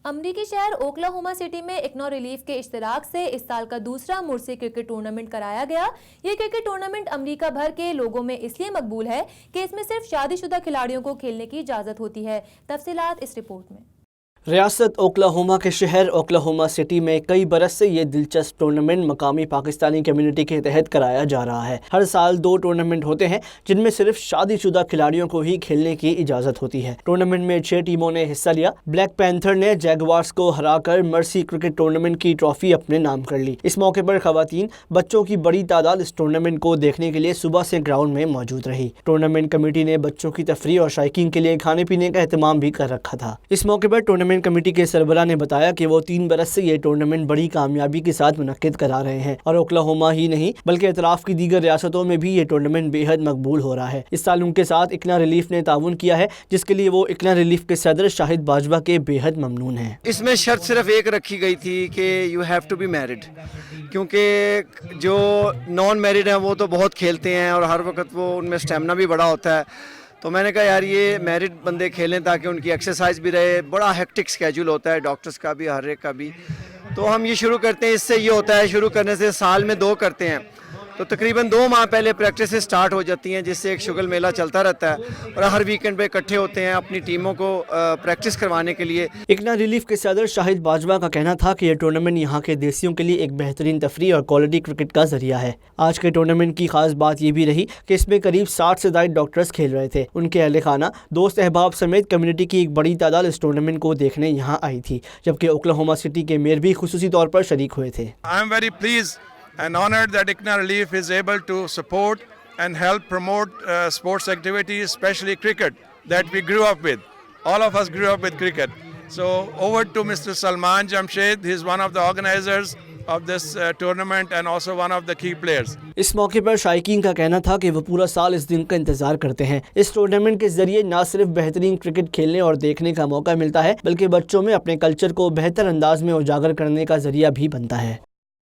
امریکی شہر Oklahoma city میں اکنو ریلیف کے اشتراک سے اس سال کا دوسرا مرسی کرکٹ ٹورنامنٹ کرایا گیا۔ یہ کرکٹ ٹورنامنٹ امریکہ بھر کے لوگوں میں اس لیے مقبول ہے کہ اس میں صرف شادی شدہ کھلاڑیوں کو کھیلنے کی اجازت ہوتی ہے۔ تفصیلات اس رپورٹ میں۔ ریاست اوکلاہوما کے شہر اوکلاہوما سٹی میں کئی برس سے یہ دلچسپ ٹورنامنٹ مقامی پاکستانی کمیونٹی کے تحت کرایا جا رہا ہے۔ ہر سال 2 ٹورنامنٹ ہوتے ہیں جن میں صرف شادی شدہ کھلاڑیوں کو ہی کھیلنے کی اجازت ہوتی ہے۔ ٹورنامنٹ میں 6 ٹیموں نے حصہ لیا۔ بلیک پینتھر نے جیگوارز کو ہرا کر مرسی کرکٹ ٹورنامنٹ کی ٹرافی اپنے نام کر لی۔ اس موقع پر خواتین بچوں کی بڑی تعداد اس ٹورنامنٹ کو دیکھنے کے لیے صبح سے گراؤنڈ میں موجود رہی۔ ٹورنامنٹ کمیٹی نے بچوں کی تفریح اور شائقین کے لیے کھانے پینے کا اہتمام بھی کر رکھا تھا۔ اس موقع پر ٹورنامنٹ کمیٹی کے سربراہ نے بتایا کہ وہ 3 برس سے یہ ٹورنامنٹ بڑی کامیابی کے ساتھ منعقد کرا رہے ہیں اور اوکلاہوما ہی نہیں بلکہ اطراف کی دیگر ریاستوں میں بھی یہ ٹورنامنٹ بے حد مقبول ہو رہا ہے۔ اس سال ان کے ساتھ اکنا ریلیف نے تعاون کیا ہے جس کے لیے وہ اکنا ریلیف کے صدر شاہد باجوہ کے بے حد ممنون ہیں۔ اس میں شرط صرف ایک رکھی گئی تھی کہ you have to be married, کیونکہ جو نان میرڈ ہیں وہ تو بہت کھیلتے ہیں اور ہر وقت وہ ان میں اسٹیمنا بھی بڑا ہوتا ہے، تو میں نے کہا یار یہ میرڈ بندے کھیلیں تاکہ ان کی ایکسرسائز بھی رہے۔ بڑا ہیکٹک سکیجول ہوتا ہے ڈاکٹرز کا بھی، ہر ایک کا بھی، تو ہم یہ شروع کرتے ہیں۔ اس سے یہ ہوتا ہے شروع کرنے سے سال میں 2 کرتے ہیں تو تقریباً 2 ماہ پہلے پریکٹسز سٹارٹ ہو جاتی ہیں، جس سے ایک شغل میلہ چلتا رہتا ہے اور ہر ویکنڈ پہ اکٹھے ہوتے ہیں اپنی ٹیموں کو پریکٹس کروانے کے لیے۔ اکنا ریلیف کے صدر شاہد باجوہ کا کہنا تھا کہ یہ ٹورنامنٹ یہاں کے دیسیوں کے لیے ایک بہترین تفریح اور کوالٹی کرکٹ کا ذریعہ ہے۔ آج کے ٹورنامنٹ کی خاص بات یہ بھی رہی کہ اس میں قریب 60 سے زائد ڈاکٹرز کھیل رہے تھے۔ ان کے اہل خانہ، دوست احباب سمیت کمیونٹی کی ایک بڑی تعداد اس ٹورنامنٹ کو دیکھنے یہاں آئی تھی، جبکہ اوکلاہوما سٹی کے میئر بھی خصوصی طور پر شریک ہوئے تھے۔ I am very pleased and honored that ICNA Relief is able to support and help promote sports activities, especially cricket, that we grew up with. All of us grew up with cricket. So over to Mr. Salman Jamshed, he is one of the organizers of this tournament and also one of the key players. اس موقع پر شائقین کا کہنا تھا کہ وہ پورا سال اس دن کا انتظار کرتے ہیں۔ اس ٹورنامنٹ کے ذریعے نہ صرف بہترین کرکٹ کھیلنے اور دیکھنے کا موقع ملتا ہے بلکہ بچوں میں اپنے کلچر کو بہتر انداز میں اجاگر کرنے کا ذریعہ بھی بنتا ہے۔